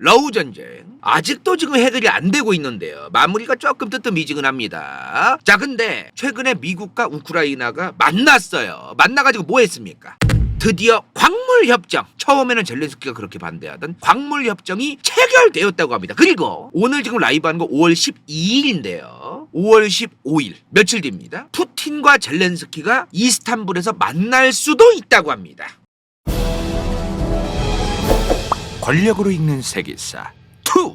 러우 전쟁 아직도 지금 해결이 안 되고 있는데요. 마무리가 조금 뜨뜻미지근합니다. 자, 근데 최근에 미국과 우크라이나가 만났어요. 만나가지고 뭐 했습니까? 드디어 광물협정, 처음에는 젤렌스키가 그렇게 반대하던 광물협정이 체결되었다고 합니다. 그리고 오늘 지금 라이브하는 거 5월 12일인데요 5월 15일 며칠 뒤입니다. 푸틴과 젤렌스키가 이스탄불에서 만날 수도 있다고 합니다. 권력으로 읽는 세계사 2.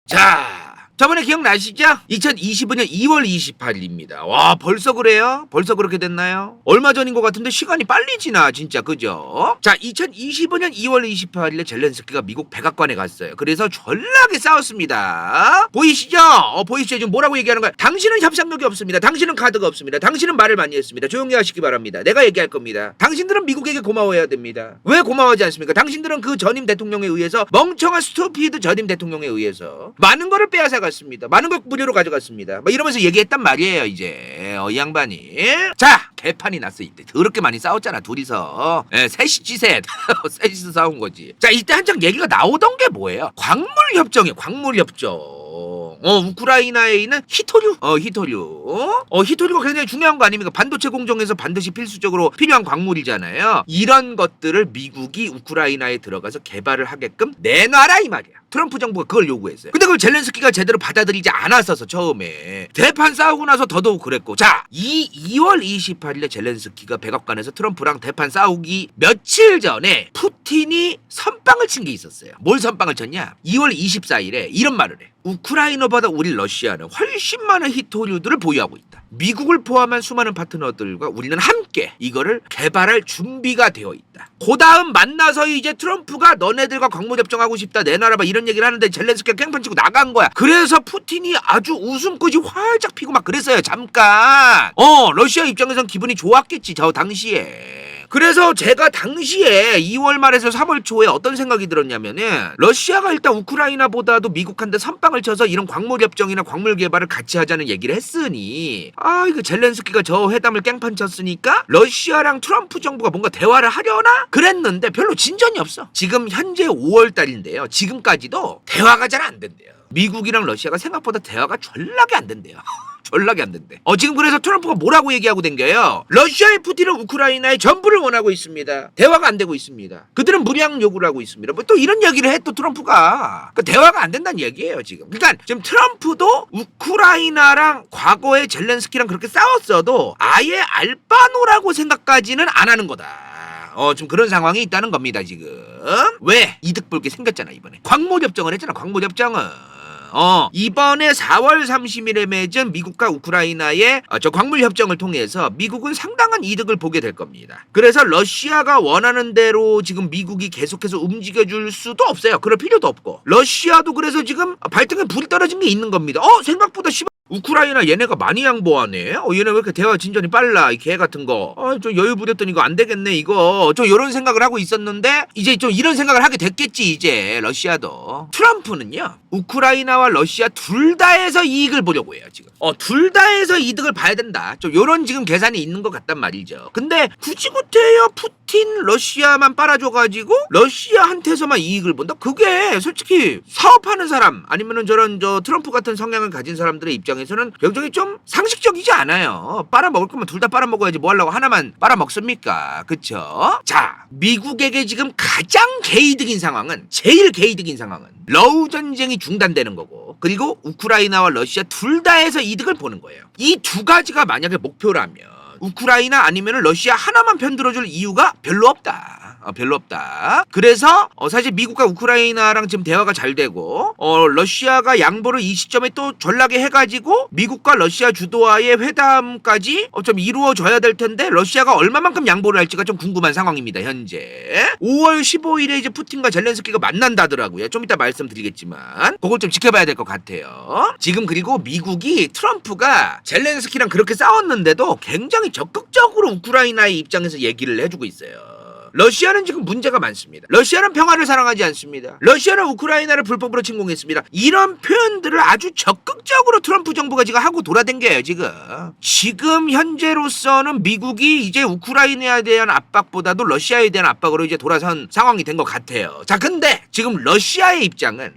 자, 저번에 기억나시죠? 2025년 2월 28일입니다. 와, 벌써 그래요? 벌써 그렇게 됐나요? 얼마 전인 것 같은데 시간이 빨리 지나, 진짜, 그죠? 자, 2025년 2월 28일에 젤렌스키가 미국 백악관에 갔어요. 그래서 전락에 싸웠습니다. 보이시죠? 보이시죠? 지금 뭐라고 얘기하는 거야? 당신은 협상력이 없습니다. 당신은 카드가 없습니다. 당신은 말을 많이 했습니다. 조용히 하시기 바랍니다. 내가 얘기할 겁니다. 당신들은 미국에게 고마워해야 됩니다. 왜 고마워하지 않습니까? 당신들은 그 전임 대통령에 의해서, 멍청한 스투피드 전임 대통령에 의해서 많은 거를 빼앗아 갔습니다. 많은 걸 무료로 가져갔습니다. 막 이러면서 얘기했단 말이에요. 이제 이 양반이. 자, 개판이 났어. 이때 더럽게 많이 싸웠잖아, 둘이서. 셋이지 셋. 셋이서 싸운 거지. 자, 이때 한창 얘기가 나오던 게 뭐예요? 광물협정이에요. 광물협정. 우크라이나에 있는 히토류. 히토류가 굉장히 중요한 거 아닙니까? 반도체 공정에서 반드시 필수적으로 필요한 광물이잖아요. 이런 것들을 미국이 우크라이나에 들어가서 개발을 하게끔 내놔라, 이 말이야. 트럼프 정부가 그걸 요구했어요. 근데 그걸 젤렌스키가 제대로 받아들이지 않았어서 처음에 대판 싸우고 나서 더더욱 그랬고. 자, 2월 28일에 젤렌스키가 백악관에서 트럼프랑 대판 싸우기 며칠 전에 푸틴이 선빵을 친 게 있었어요. 뭘 선빵을 쳤냐? 2월 24일에 이런 말을 해. 우크라이나보다 우리 러시아는 훨씬 많은 히토류들을 보유하고 있다. 미국을 포함한 수많은 파트너들과 우리는 함께 이거를 개발할 준비가 되어 있다. 그 다음 만나서 이제 트럼프가 너네들과 광물협정하고 싶다, 내놔라, 막 이런 얘기를 하는데 젤렌스키가 깽판 치고 나간 거야. 그래서 푸틴이 아주 웃음꽃이 활짝 피고 막 그랬어요. 잠깐. 러시아 입장에선 기분이 좋았겠지, 저 당시에. 그래서 제가 당시에 2월 말에서 3월 초에 어떤 생각이 들었냐면은, 러시아가 일단 우크라이나보다도 미국한테 선빵을 쳐서 이런 광물협정이나 광물 개발을 같이 하자는 얘기를 했으니, 이거 젤렌스키가 저 회담을 깽판 쳤으니까 러시아랑 트럼프 정부가 뭔가 대화를 하려나? 그랬는데 별로 진전이 없어. 지금 현재 5월 달인데요. 지금까지도 대화가 잘 안 된대요. 미국이랑 러시아가 생각보다 대화가 전락이 안 된대요. 전락이 안 된대. 지금 그래서 트럼프가 뭐라고 얘기하고 댕겨요? 러시아의 푸틴은 우크라이나의 전부를 원하고 있습니다. 대화가 안 되고 있습니다. 그들은 무리한 요구를 하고 있습니다. 뭐 또 이런 얘기를 해, 또 트럼프가. 그러니까 대화가 안 된다는 얘기예요, 지금. 그러니까 지금 트럼프도 우크라이나랑 과거에 젤렌스키랑 그렇게 싸웠어도 아예 알바노라고 생각까지는 안 하는 거다. 좀 그런 상황이 있다는 겁니다, 지금. 왜? 이득 볼 게 생겼잖아, 이번에. 광물협정을 했잖아, 광물협정은. 이번에 4월 30일에 맺은 미국과 우크라이나의 저 광물협정을 통해서 미국은 상당한 이득을 보게 될 겁니다. 그래서 러시아가 원하는 대로 지금 미국이 계속해서 움직여줄 수도 없어요. 그럴 필요도 없고. 러시아도 그래서 지금 발등에 불이 떨어진 게 있는 겁니다. 생각보다 우크라이나 얘네가 많이 양보하네. 얘네 왜 이렇게 대화 진전이 빨라, 이 개 같은 거. 좀 여유 부렸더니 이거 안 되겠네, 이거. 좀 이런 생각을 하고 있었는데 이제 좀 이런 생각을 하게 됐겠지, 이제 러시아도. 트럼프는요, 우크라이나와 러시아 둘 다에서 이익을 보려고 해요, 지금. 둘 다에서 이득을 봐야 된다. 좀 요런 지금 계산이 있는 것 같단 말이죠. 근데 굳이 못해요. 푸틴 러시아만 빨아줘가지고 러시아한테서만 이익을 본다? 그게 솔직히 사업하는 사람 아니면은 저런 트럼프 같은 성향을 가진 사람들의 입장에서는 굉장히 좀 상식적이지 않아요. 빨아먹을 거면 둘 다 빨아먹어야지 뭐 하려고 하나만 빨아먹습니까? 그쵸? 자, 미국에게 지금 가장 제일 개이득인 상황은 러우 전쟁이 중단되는 거고, 그리고 우크라이나와 러시아 둘 다에서 이득을 보는 거예요. 이 두 가지가 만약에 목표라면 우크라이나 아니면 러시아 하나만 편들어줄 이유가 별로 없다. 별로 없다. 그래서 사실 미국과 우크라이나랑 지금 대화가 잘 되고 러시아가 양보를 이 시점에 또 전락에 해가지고 미국과 러시아 주도하의 회담까지 좀 이루어져야 될 텐데 러시아가 얼마만큼 양보를 할지가 좀 궁금한 상황입니다, 현재. 5월 15일에 이제 푸틴과 젤렌스키가 만난다더라고요. 좀 이따 말씀드리겠지만 그걸 좀 지켜봐야 될 것 같아요. 지금 그리고 미국이 트럼프가 젤렌스키랑 그렇게 싸웠는데도 굉장히 적극적으로 우크라이나의 입장에서 얘기를 해주고 있어요. 러시아는 지금 문제가 많습니다. 러시아는 평화를 사랑하지 않습니다. 러시아는 우크라이나를 불법으로 침공했습니다. 이런 표현들을 아주 적극적으로 트럼프 정부가 지금 하고 돌아댕겨요. 지금 현재로서는 미국이 이제 우크라이나에 대한 압박보다도 러시아에 대한 압박으로 이제 돌아선 상황이 된 것 같아요. 자, 근데 지금 러시아의 입장은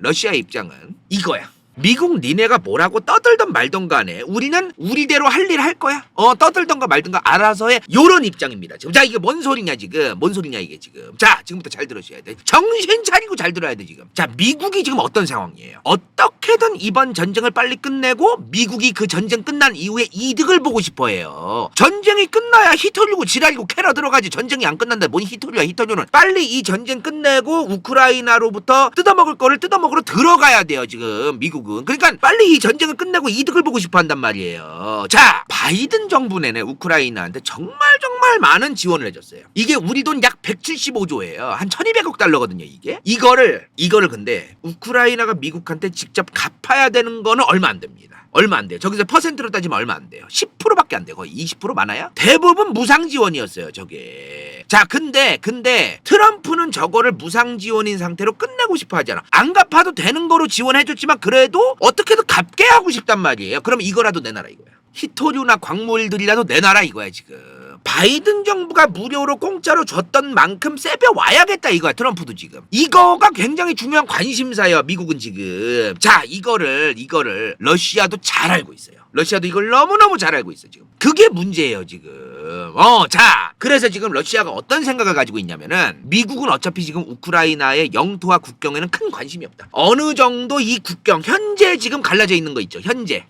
이거야. 미국 니네가 뭐라고 떠들던 말던 간에 우리는 우리대로 할 일 할 거야. 떠들던가 말던가 알아서 해. 요런 입장입니다. 지금. 자, 이게 뭔 소리냐 지금. 뭔 소리냐 이게 지금. 자, 지금부터 잘 들으셔야 돼. 정신 차리고 잘 들어야 돼 지금. 자, 미국이 지금 어떤 상황이에요. 어떻게든 이번 전쟁을 빨리 끝내고 미국이 그 전쟁 끝난 이후에 이득을 보고 싶어 해요. 전쟁이 끝나야 히토류고 지랄이고 캐러 들어가지. 전쟁이 안 끝난다. 뭔 히토류야. 히토류는 빨리 이 전쟁 끝내고 우크라이나로부터 뜯어먹을 거를 뜯어먹으러 들어가야 돼요. 지금 미국은. 그러니까 빨리 이 전쟁을 끝내고 이득을 보고 싶어 한단 말이에요. 자, 바이든 정부 내내 우크라이나한테 정말 많은 지원을 해줬어요. 이게 우리 돈 약 175조예요. 한 1200억 달러거든요. 이거를 근데 우크라이나가 미국한테 직접 갚아야 되는 거는 얼마 안 됩니다. 얼마 안 돼요. 저기서 퍼센트로 따지면 얼마 안 돼요. 10%밖에 안 돼요. 거의 20% 많아요? 대부분 무상 지원이었어요. 저게. 자, 근데 트럼프는 저거를 무상 지원인 상태로 끝내고 싶어 하잖아. 안 갚아도 되는 거로 지원해줬지만 그래도 어떻게든 갚게 하고 싶단 말이에요. 그럼 이거라도 내놔라 이거야. 히토류나 광물들이라도 내놔라 이거야 지금. 바이든 정부가 무료로 공짜로 줬던 만큼 세벼 와야겠다 이거야. 트럼프도 지금. 이거가 굉장히 중요한 관심사예요. 미국은 지금. 자, 이거를 러시아도 잘 알고 있어요. 러시아도 이걸 너무너무 잘 알고 있어 지금. 그게 문제예요 지금. 자, 그래서 지금 러시아가 어떤 생각을 가지고 있냐면은 미국은 어차피 지금 우크라이나의 영토와 국경에는 큰 관심이 없다. 어느 정도 이 국경 현재 지금 갈라져 있는 거 있죠. 현재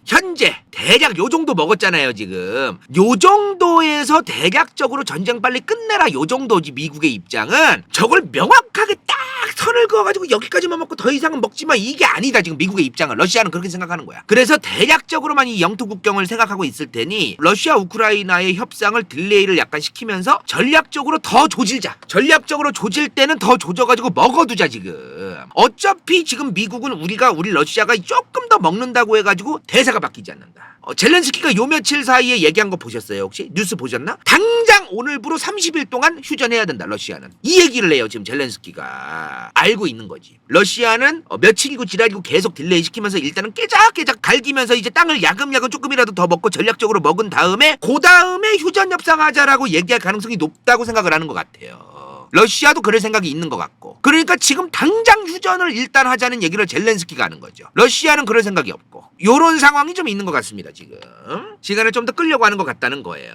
대략 요 정도 먹었잖아요 지금. 요 정도에서 대략적으로 전쟁 빨리 끝내라 요 정도지. 미국의 입장은 저걸 명확하게 딱 선을 그어가지고 여기까지만 먹고 더 이상은 먹지마 이게 아니다. 지금 미국의 입장은. 러시아는 그렇게 생각하는 거야. 그래서 대략적으로만 이 영토 국경을 생각하고 있을 테니 러시아 우크라이나의 협상을 딜레이를 약간 시키면서 전략적으로 더 조질자. 전략적으로 조질 때는 더 조져가지고 먹어두자 지금. 어차피 지금 미국은 우리 러시아가 조금 더 먹는다고 해가지고 대사가 바뀌지 않는다. 젤렌스키가 요 며칠 사이에 얘기한 거 보셨어요 혹시? 뉴스 보셨나? 당장 오늘부로 30일 동안 휴전해야 된다 러시아는. 이 얘기를 해요 지금 젤렌스키가. 알고 있는 거지. 러시아는 며칠이고 지랄이고 계속 딜레이 시키면서 일단은 깨작깨작 갈기면서 이제 땅을 야금야금 조금이라도 더 먹고 전략적으로 먹은 다음에 그 다음에 휴전 협상하자라고 얘기할 가능성이 높다고 생각을 하는 것 같아요. 러시아도 그럴 생각이 있는 것 같고. 그러니까 지금 당장 휴전을 일단 하자는 얘기를 젤렌스키가 하는 거죠. 러시아는 그럴 생각이 없고. 요런 상황이 좀 있는 것 같습니다 지금. 시간을 좀 더 끌려고 하는 것 같다는 거예요.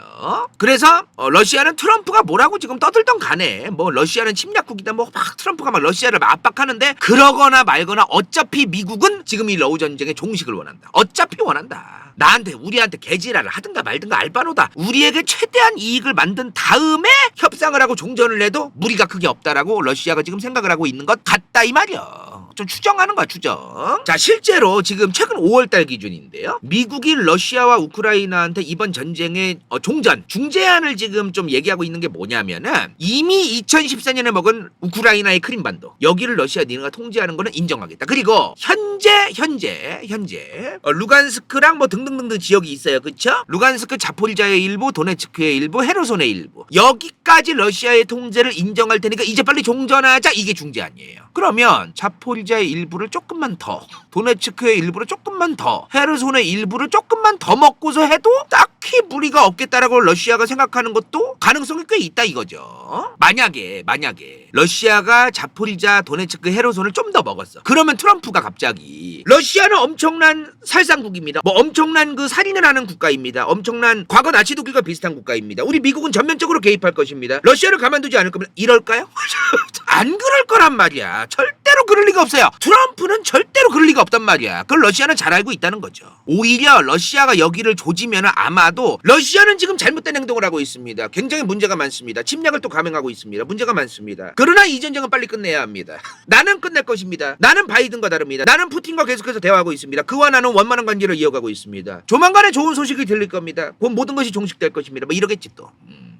그래서 러시아는 트럼프가 뭐라고 지금 떠들던 간에 뭐 러시아는 침략국이다 뭐 막 트럼프가 막 러시아를 막 압박하는데 그러거나 말거나 어차피 미국은 지금 이 러우 전쟁의 종식을 원한다. 어차피 원한다. 우리한테 개지랄을 하든가 말든가 알바노다. 우리에게 최대한 이익을 만든 다음에 협상을 하고 종전을 해도 무리가 크게 없다라고 러시아가 지금 생각을 하고 있는 것 같다 이 말이야. 좀 추정하는 거야 추정. 자, 실제로 지금 최근 5월달 기준인데요. 미국이 러시아와 우크라이나한테 이번 전쟁의 중재안을 지금 좀 얘기하고 있는 게 뭐냐면은 이미 2014년에 먹은 우크라이나의 크림반도 여기를 러시아 니네가 통제하는 거는 인정하겠다. 그리고 현재 루간스크랑 뭐 등등등등 지역이 있어요. 그쵸? 루간스크 자포리자의 일부, 도네츠크의 일부, 헤르손의 일부 여기까지 러시아의 통제를 인정할 테니까 이제 빨리 종전하자. 이게 중재안이에요. 그러면 자포리자의 일부를 조금만 더, 도네츠크의 일부를 조금만 더, 헤르손의 일부를 조금만 더 먹고서 해도 딱히 무리가 없겠다라고 러시아가 생각하는 것도 가능성이 꽤 있다 이거죠. 만약에 러시아가 자포리자, 도네츠크, 헤르손을 좀 더 먹었어. 그러면 트럼프가 갑자기 러시아는 엄청난 살상국입니다. 뭐 엄청난 그 살인을 하는 국가입니다. 엄청난 과거 나치 독일과 비슷한 국가입니다. 우리 미국은 전면적으로 개입할 것입니다. 러시아를 가만두지 않을 겁니다. 이럴까요? 안 그럴 거란 말이야. 절대로 그럴 리가 없어요. 트럼프는 절대로 그럴 리가 없단 말이야. 그걸 러시아는 잘 알고 있다는 거죠. 오히려 러시아가 여기를 조지면 아마도 러시아는 지금 잘못된 행동을 하고 있습니다. 굉장히 문제가 많습니다. 침략을 또 감행하고 있습니다. 문제가 많습니다. 그러나 이 전쟁은 빨리 끝내야 합니다. 나는 끝낼 것입니다. 나는 바이든과 다릅니다. 나는 푸틴과 계속해서 대화하고 있습니다. 그와 나는 원만한 관계를 이어가고 있습니다. 조만간에 좋은 소식이 들릴 겁니다. 곧 모든 것이 종식될 것입니다. 뭐 이러겠지 또.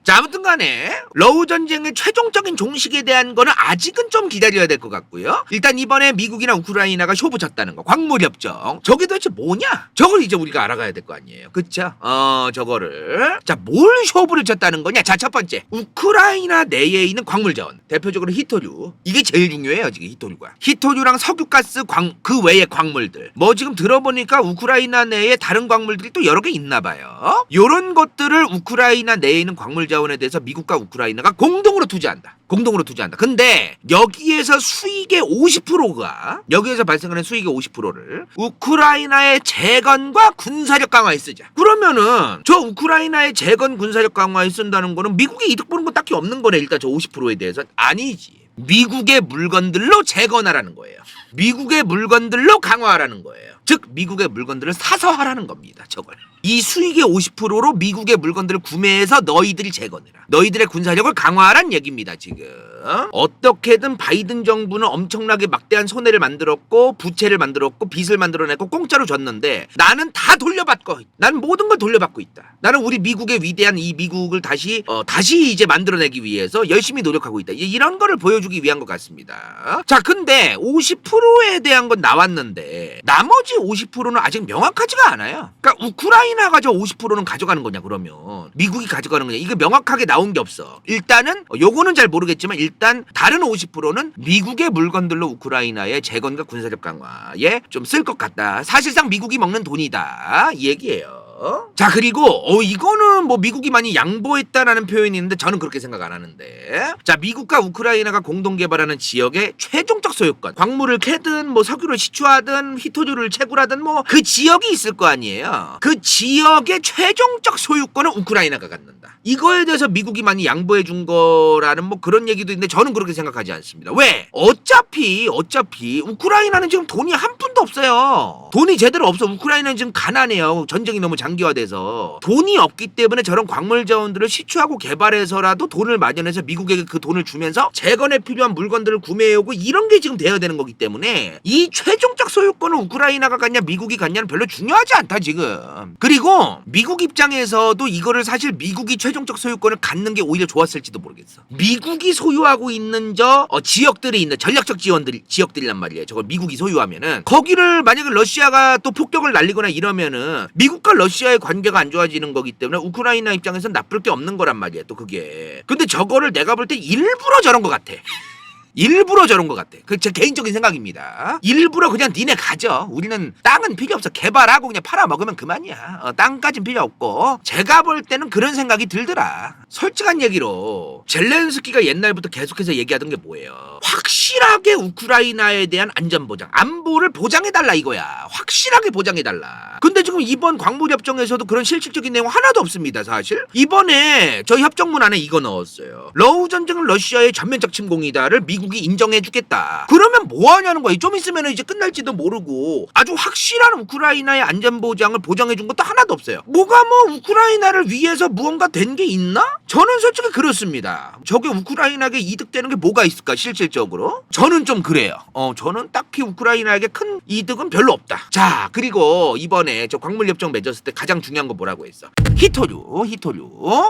자, 아무튼 간에 러우 전쟁의 최종적인 종식에 대한 거는 아직은 좀 기다려야 될 것 같고요. 일단 이번에 미국이나 우크라이나가 쇼 붙였다는 거, 광물협정. 저게 도대체 뭐냐? 저걸 이제 우리가 알아가야 될 거 아니에요. 그쵸? 저거를. 자, 뭘 쇼부를 쳤다는 거냐? 자, 첫 번째. 우크라이나 내에 있는 광물 자원. 대표적으로 히토류. 이게 제일 중요해요, 지금 히토류가. 히토류랑 석유가스 그 외의 광물들. 뭐 지금 들어보니까 우크라이나 내에 다른 광물들이 또 여러 개 있나 봐요. 요런 것들을 우크라이나 내에 있는 광물 자원에 대해서 미국과 우크라이나가 공동으로 투자한다. 근데 여기에서 수익의 50%가 여기에서 발생하는 수익의 50%를 우크라이나의 재건과 군사력 강화에 쓰자. 그러면은 저 우크라이나의 재건 군사력 강화에 쓴다는 거는 미국이 이득 보는 건 딱히 없는 거네. 일단 저 50%에 대해서 아니지. 미국의 물건들로 재건하라는 거예요. 미국의 물건들로 강화하라는 거예요. 즉 미국의 물건들을 사서 하라는 겁니다. 저걸. 이 수익의 50%로 미국의 물건들을 구매해서 너희들이 재건해라. 너희들의 군사력을 강화하란 얘기입니다. 지금. 어떻게든 바이든 정부는 엄청나게 막대한 손해를 만들었고 부채를 만들었고 빚을 만들어냈고 공짜로 줬는데 나는 다 돌려받고 나는 모든 걸 돌려받고 있다. 나는 우리 미국의 위대한 이 미국을 다시 이제 만들어내기 위해서 열심히 노력하고 있다. 이런 거를 보여주기 위한 것 같습니다. 자, 근데 50%에 대한 건 나왔는데 나머지 50%는 아직 명확하지가 않아요. 그러니까 우크라이나가 저 50%는 가져가는 거냐 그러면 미국이 가져가는 거냐 이거 명확하게 나온 게 없어. 일단은 요거는 잘 모르겠지만 일단 다른 50%는 미국의 물건들로 우크라이나의 재건과 군사력 강화에 좀 쓸 것 같다. 사실상 미국이 먹는 돈이다. 이 얘기예요. 자, 그리고 이거는 뭐 미국이 많이 양보했다라는 표현이 있는데 저는 그렇게 생각 안 하는데, 자, 미국과 우크라이나가 공동 개발하는 지역의 최종적 소유권, 광물을 캐든 뭐 석유를 시추하든 히토류를 채굴하든 뭐 그 지역이 있을 거 아니에요. 그 지역의 최종적 소유권은 우크라이나가 갖는다. 이거에 대해서 미국이 많이 양보해 준 거라는 뭐 그런 얘기도 있는데 저는 그렇게 생각하지 않습니다. 왜? 어차피 우크라이나는 지금 돈이 한 푼도 없어요. 돈이 제대로 없어. 우크라이나는 지금 가난해요. 전쟁이 너무 장기화돼서 돈이 없기 때문에 저런 광물 자원들을 시추하고 개발해서라도 돈을 마련해서 미국에게 그 돈을 주면서 재건에 필요한 물건들을 구매해오고 이런 게 지금 돼야 되는 거기 때문에 이 최종적 소유권은 우크라이나가 갖냐 미국이 갖냐는 별로 중요하지 않다 지금. 그리고 미국 입장에서도 이거를 사실 미국이 최종적 소유권을 갖는 게 오히려 좋았을지도 모르겠어. 미국이 소유하고 있는 지역들이 있는 전략적 지역들이란 말이에요. 저걸 미국이 소유하면은 거기를 만약에 러시아가 또 폭격을 날리거나 이러면은 미국과 러시아의 관계가 안 좋아지는 거기 때문에 우크라이나 입장에서는 나쁠 게 없는 거란 말이에요. 또 그게. 근데 저거를 내가 볼 때 일부러 저런 것 같아. 일부러 저런 것 같아. 그 제 개인적인 생각입니다. 일부러 그냥 니네 가져. 우리는 땅은 필요 없어. 개발하고 그냥 팔아먹으면 그만이야. 땅까진 필요 없고. 제가 볼 때는 그런 생각이 들더라. 솔직한 얘기로 젤렌스키가 옛날부터 계속해서 얘기하던 게 뭐예요? 확실하게 우크라이나에 대한 안전보장, 안보를 보장해달라 이거야. 확실하게 보장해달라. 근데 지금 이번 광물협정에서도 그런 실질적인 내용 하나도 없습니다. 사실 이번에 저희 협정문 안에 이거 넣었어요. 러우 전쟁은 러시아의 전면적 침공이다를 미국이 인정해주겠다. 그러면 뭐 하냐는 거야. 좀 있으면 이제 끝날지도 모르고 아주 확실한 우크라이나의 안전보장을 보장해준 것도 하나도 없어요. 뭐가 뭐 우크라이나를 위해서 무언가 된 게 있나? 저는 솔직히 그렇습니다. 저게 우크라이나에게 이득되는 게 뭐가 있을까 실질적으로? 저는 좀 그래요. 저는 딱히 우크라이나에게 큰 이득은 별로 없다. 자, 그리고 이번에 저 광물협정 맺었을 때 가장 중요한 거 뭐라고 했어? 히토류.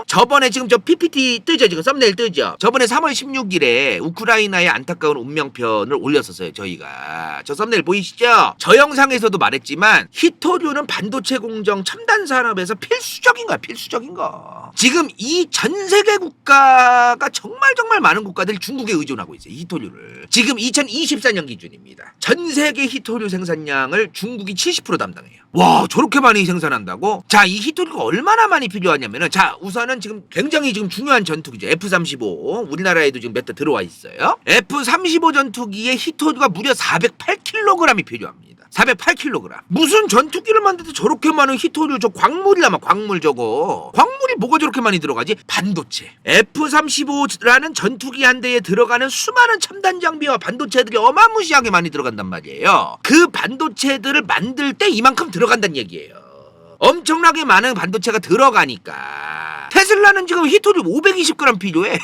저번에 지금 저 PPT 뜨죠? 지금 썸네일 뜨죠? 저번에 3월 16일에 우크라이나의 안타까운 운명편을 올렸었어요. 저희가. 저 썸네일 보이시죠? 저 영상에서도 말했지만 히토류는 반도체 공정 첨단 산업에서 필수적인 거야. 필수적인 거. 지금 이 전 세계 국가가 정말 많은 국가들이 중국에 의존하고 있어요. 히토류를. 지금 2024년 기준입니다. 전 세계 히토류 생산량을 중국이 70% 담당해요. 와, 저렇게 많이 생산한다고? 자, 이 히토류가 얼마나 많이 필요하냐면은, 자, 우선은 지금 굉장히 지금 중요한 전투기죠. F-35. 우리나라에도 지금 몇 대 들어와 있어요. F-35 전투기에 히토류가 무려 408kg이 필요합니다. 408kg. 무슨 전투기를 만들 때 저렇게 많은 히토류, 저 광물이라마, 광물 저거. 광물이 뭐가 저렇게 많이 들어가지? 반도체. F-35라는 전투기 한 대에 들어가는 수많은 첨단 장비와 반도체들이 어마무시하게 많이 들어간단 말이에요. 그 반도체들을 만들 때 이만큼 들어간다는 얘기예요. 엄청나게 많은 반도체가 들어가니까. 테슬라는 지금 히토류 520g 필요해.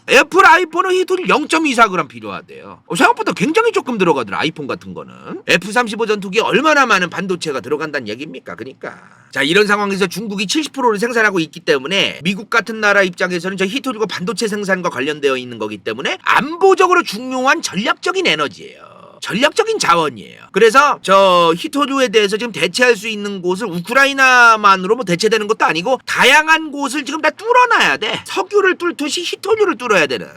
애플 아이폰은 히토류 0.24g 필요하대요. 생각보다 굉장히 조금 들어가더라. 아이폰 같은 거는. F-35 전투기에 얼마나 많은 반도체가 들어간다는 얘기입니까? 그러니까. 자, 이런 상황에서 중국이 70%를 생산하고 있기 때문에 미국 같은 나라 입장에서는 저 히토류가 반도체 생산과 관련되어 있는 거기 때문에 안보적으로 중요한 전략적인 에너지예요. 전략적인 자원이에요. 그래서 저 히토류에 대해서 지금 대체할 수 있는 곳을 우크라이나만으로 뭐 대체되는 것도 아니고 다양한 곳을 지금 다 뚫어놔야 돼. 석유를 뚫듯이 히토류를 뚫어야 되는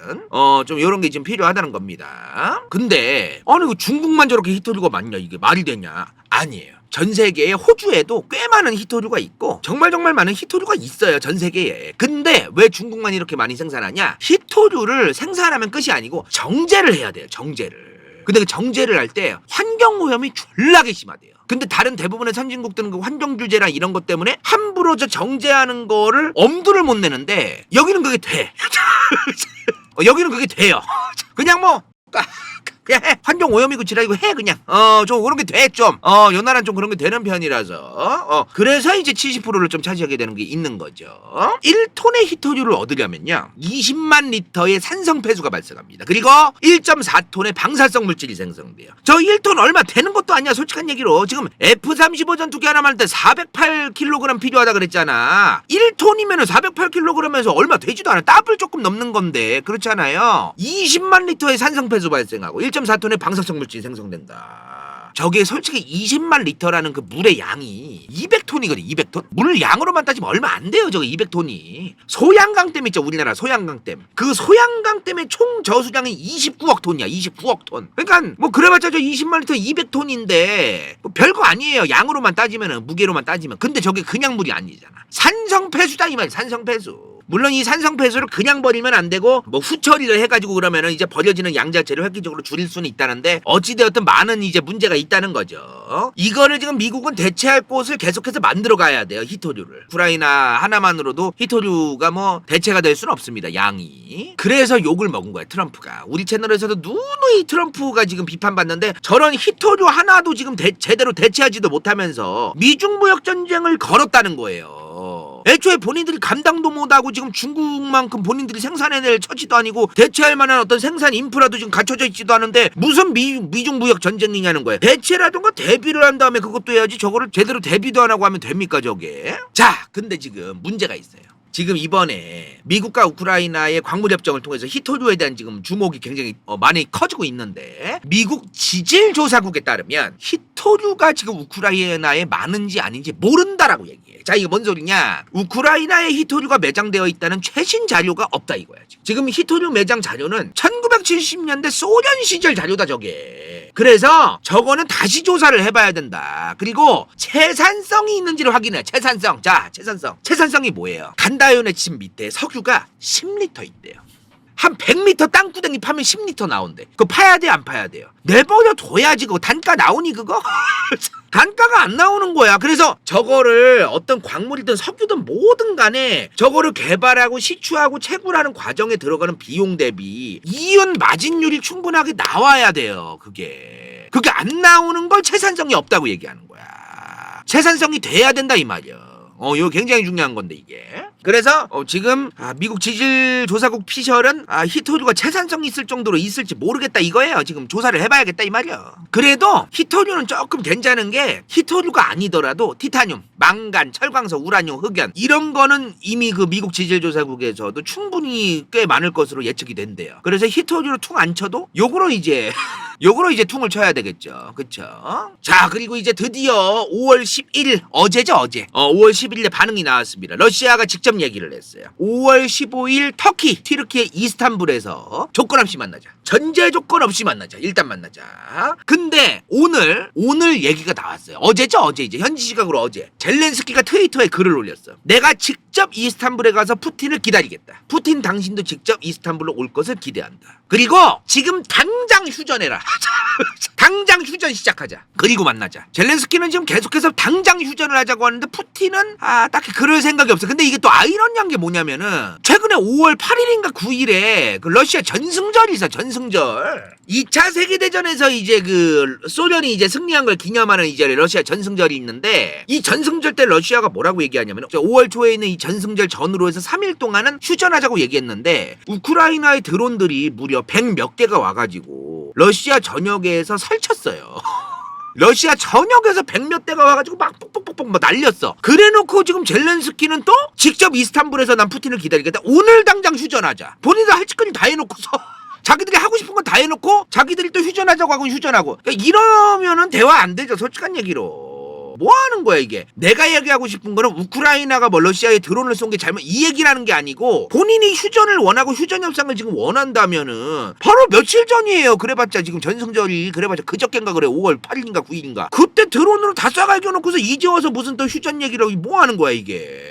좀 이런 게 지금 필요하다는 겁니다. 근데 아니 이거 중국만 저렇게 히토류가 많냐, 이게 말이 되냐? 아니에요. 전 세계에 호주에도 꽤 많은 히토류가 있고 정말 많은 히토류가 있어요. 전 세계에. 근데 왜 중국만 이렇게 많이 생산하냐? 히토류를 생산하면 끝이 아니고 정제를 해야 돼요. 정제를. 근데 그 정제를 할 때 환경오염이 졸라게 심하대요. 근데 다른 대부분의 선진국들은 그 환경 규제나 이런 것 때문에 함부로 저 정제하는 거를 엄두를 못 내는데 여기는 그게 돼. 여기는 그게 돼요. 그냥 뭐 그냥 해. 환경 오염이고 지랄이고 해 그냥. 좀 그런 게 돼 좀. 요 나라는 좀 그런 게 되는 편이라서. 그래서 이제 70%를 좀 차지하게 되는 게 있는 거죠. 1톤의 히토류를 얻으려면요 20만 리터의 산성 폐수가 발생합니다. 그리고 1.4톤의 방사성 물질이 생성돼요. 저 1톤 얼마 되는 것도 아니야. 솔직한 얘기로 지금 F-35 전투기 하나 만들 때 408kg 필요하다 그랬잖아. 1톤이면은 408kg에서 얼마 되지도 않아. 더블 조금 넘는 건데 그렇잖아요. 20만 리터의 산성 폐수 발생하고 1.4톤의 방사성 물질이 생성된다. 저게 솔직히 20만 리터라는 그 물의 양이 200톤이거든. 200톤? 물 양으로만 따지면 얼마 안 돼요. 저거 200톤이. 소양강댐 있죠. 우리나라 소양강댐. 그 소양강댐의 총 저수량이 29억 톤이야. 29억 톤. 그러니까 뭐 그래봤자 저 20만 리터 200톤인데 뭐 별거 아니에요. 양으로만 따지면은, 무게로만 따지면. 근데 저게 그냥 물이 아니잖아. 산성폐수다 이 말이야. 산성폐수. 물론 이 산성폐수를 그냥 버리면 안 되고 뭐 후처리를 해가지고 그러면은 이제 버려지는 양 자체를 획기적으로 줄일 수는 있다는데 어찌되었든 많은 이제 문제가 있다는 거죠. 이거를 지금 미국은 대체할 곳을 계속해서 만들어 가야 돼요. 히토류를. 우크라이나 하나만으로도 히토류가 뭐 대체가 될 수는 없습니다. 양이. 그래서 욕을 먹은 거야 트럼프가. 우리 채널에서도 누누이 트럼프가 지금 비판받는데 저런 히토류 하나도 지금 제대로 대체하지도 못하면서 미중 무역 전쟁을 걸었다는 거예요. 애초에 본인들이 감당도 못하고 지금 중국만큼 본인들이 생산해낼 처지도 아니고 대체할 만한 어떤 생산 인프라도 지금 갖춰져 있지도 않은데 무슨 미중 무역 전쟁이냐는 거예요. 대체라든가 대비를 한 다음에 그것도 해야지 저거를 제대로 대비도 안 하고 하면 됩니까 저게? 자, 근데 지금 문제가 있어요. 지금 이번에 미국과 우크라이나의 광물협정을 통해서 히토류에 대한 지금 주목이 굉장히 많이 커지고 있는데 미국 지질조사국에 따르면 히토류가 지금 우크라이나에 많은지 아닌지 모른다라고 얘기해. 자, 이게 뭔 소리냐? 우크라이나에 히토류가 매장되어 있다는 최신 자료가 없다 이거야. 지금 히토류 매장 자료는 1970년대 소련 시절 자료다 저게. 그래서 저거는 다시 조사를 해봐야 된다. 그리고 채산성이 있는지를 확인해. 채산성. 자, 채산성이 뭐예요? 간다요네 집 밑에 석유가 10리터 있대요. 한 100m 땅구덩이 파면 10리터 나온대. 그거 파야 돼, 안 파야 돼요? 내버려 둬야지. 그거 단가 나오니 그거? 단가가 안 나오는 거야. 그래서 저거를 어떤 광물이든 석유든 뭐든 간에 저거를 개발하고 시추하고 채굴하는 과정에 들어가는 비용 대비 이윤 마진율이 충분하게 나와야 돼요. 그게 안 나오는 걸 채산성이 없다고 얘기하는 거야. 채산성이 돼야 된다 이 말이야. 이거 굉장히 중요한 건데 이게. 그래서 지금 미국 지질조사국 피셜은 히토류가 채산성이 있을 정도로 있을지 모르겠다 이거예요. 지금 조사를 해봐야겠다 이 말이야. 그래도 히토류는 조금 괜찮은 게 히토류가 아니더라도 티타늄, 망간, 철광석, 우라늄, 흑연 이런 거는 이미 그 미국 지질조사국에서도 충분히 꽤 많을 것으로 예측이 된대요. 그래서 히토류로 퉁 안 쳐도 요거로 이제 퉁을 쳐야 되겠죠. 그쵸? 자, 그리고 이제 드디어 5월 11일 어제죠 어제. 5월 11일에 반응이 나왔습니다. 러시아가 직접 얘기를 했어요. 5월 15일 터키 튀르키예 이스탄불에서 조건 없이 만나자. 전제 조건 없이 만나자. 일단 만나자. 근데 오늘 얘기가 나왔어요. 어제죠 어제. 이제 현지 시각으로 어제 젤렌스키가 트위터에 글을 올렸어. 내가 직접 이스탄불에 가서 푸틴을 기다리겠다. 푸틴 당신도 직접 이스탄불로 올 것을 기대한다. 그리고 지금 당장 휴전해라. 당장 휴전 시작하자. 그리고 만나자. 젤렌스키는 지금 계속해서 당장 휴전을 하자고 하는데 푸틴은 딱히 그럴 생각이 없어. 근데 이게 또 아이러니한 게 뭐냐면은 최근에 5월 8일인가 9일에 그 러시아 전승절이 있어. 전승절. 2차 세계대전에서 이제 그 소련이 이제 승리한 걸 기념하는 이제 러시아 전승절이 있는데 이 전승절 때 러시아가 뭐라고 얘기하냐면 5월 초에 있는 이 전승절 전후로 해서 3일 동안은 휴전하자고 얘기했는데 우크라이나의 드론들이 무려 100몇 개가 와가지고 러시아 전역에서 설쳤어요. 러시아 전역에서 100몇 대가 와가지고 막 뽁뽁뽁뽁 막 날렸어. 그래놓고 지금 젤렌스키는 또 직접 이스탄불에서 난 푸틴을 기다리겠다. 오늘 당장 휴전하자. 본인도 할 짓거리 다 해놓고서 자기들이 하고 싶은 건 다 해놓고 자기들이 또 휴전하자고 하고 휴전하고. 그러니까 이러면은 대화 안 되죠. 솔직한 얘기로. 뭐 하는 거야 이게. 내가 얘기하고 싶은 거는 우크라이나가 뭐 러시아에 드론을 쏜 게 잘못 이 얘기라는 게 아니고 본인이 휴전을 원하고 휴전 협상을 지금 원한다면은 바로 며칠 전이에요. 그래봤자 지금 전승절이 그래봤자 그저께인가 그래. 5월 8일인가 9일인가 그때 드론으로 다 쏴갈겨 놓고서 이제 와서 무슨 또 휴전 얘기를 뭐 하는 거야 이게.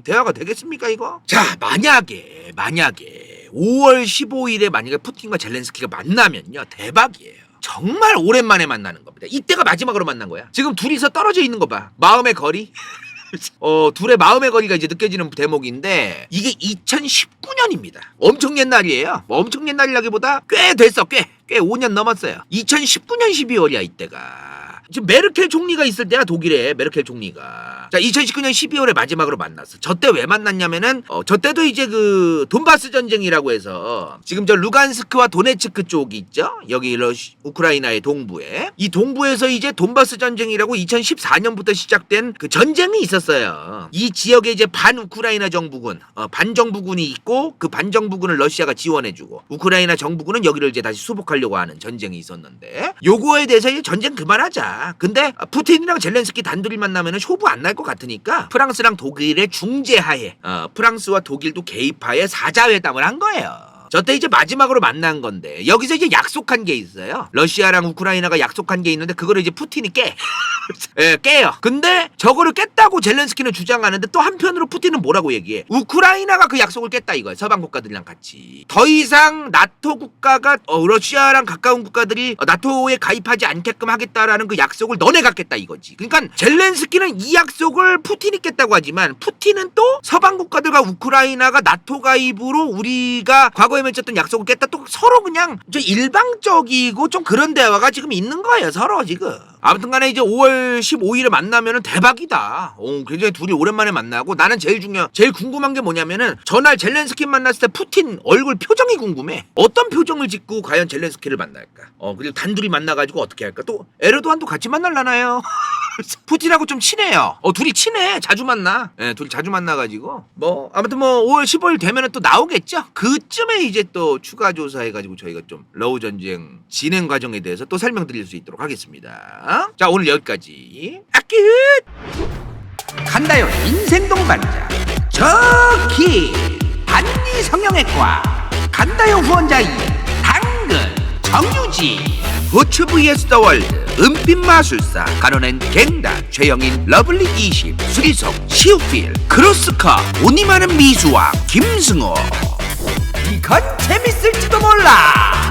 대화가 되겠습니까 이거? 자 만약에 5월 15일에 만약에 푸틴과 젤렌스키가 만나면요 대박이에요. 정말 오랜만에 만나는 겁니다. 이때가 마지막으로 만난 거야. 지금 둘이서 떨어져 있는 거 봐. 마음의 거리. 둘의 마음의 거리가 이제 느껴지는 대목인데 이게 2019년입니다. 엄청 옛날이에요. 뭐 엄청 옛날이라기보다 꽤 됐어. 꽤 5년 넘었어요. 2019년 12월이야 이때가. 지금 메르켈 총리가 있을 때야. 독일에 메르켈 총리가. 자 2019년 12월에 마지막으로 만났어. 저 때 왜 만났냐면은 저 때도 이제 그 돈바스 전쟁이라고 해서 지금 저 루간스크와 도네츠크 쪽이 있죠. 여기 우크라이나의 동부에 이 동부에서 이제 돈바스 전쟁이라고 2014년부터 시작된 그 전쟁이 있었어요. 이 지역에 이제 반우크라이나 정부군 반정부군이 있고 그 반정부군을 러시아가 지원해주고 우크라이나 정부군은 여기를 이제 다시 수복하려고 하는 전쟁이 있었는데 요거에 대해서 이제 전쟁 그만하자. 근데 푸틴이랑 젤렌스키 단둘이 만나면은 쇼부 안 날 것 같으니까 프랑스랑 독일의 중재하에 프랑스와 독일도 개입하에 사자회담을 한 거예요. 저때 이제 마지막으로 만난 건데 여기서 이제 약속한 게 있어요. 러시아랑 우크라이나가 약속한 게 있는데 그거를 이제 푸틴이 깨요. 근데 저거를 깼다고 젤렌스키는 주장하는데 또 한편으로 푸틴은 뭐라고 얘기해? 우크라이나가 그 약속을 깼다 이거야. 서방 국가들이랑 같이. 더 이상 나토 국가가 러시아랑 가까운 국가들이 나토에 가입하지 않게끔 하겠다라는 그 약속을 너네가 깼다 이거지. 그러니까 젤렌스키는 이 약속을 푸틴이 깼다고 하지만 푸틴은 또 서방 국가들과 우크라이나가 나토 가입으로 우리가 과거에 맺었던 약속을 깼다 또 서로 그냥 좀 일방적이고 좀 그런 대화가 지금 있는 거예요. 서로 지금. 아무튼 간에 이제 5월 15일에 만나면은 대박이다. 굉장히 둘이 오랜만에 만나고 나는 제일 궁금한 게 뭐냐면은 전날 젤렌스키 만났을 때 푸틴 얼굴 표정이 궁금해. 어떤 표정을 짓고 과연 젤렌스키를 만날까? 그리고 단둘이 만나가지고 어떻게 할까? 또 에르도안도 같이 만날라나요? 푸틴하고 좀 친해요. 둘이 친해. 자주 만나. 예, 둘이 자주 만나가지고 뭐 아무튼 뭐 5월 15일 되면은 또 나오겠죠. 그쯤에 이제 또 추가 조사해가지고 저희가 좀 러우 전쟁 진행 과정에 대해서 또 설명드릴 수 있도록 하겠습니다. 자 오늘 여기까지. 끝. 간다요 인생 동반자 저기 한리 성형외과 간다요 후원자 2 당근 정유지 부츠 vs 더 월드 은빛 마술사 간호는 갱다 최영인 러블리 20 수리석 시우필 크로스카 돈이 많은 미수왕 김승호 이건 재밌을지도 몰라.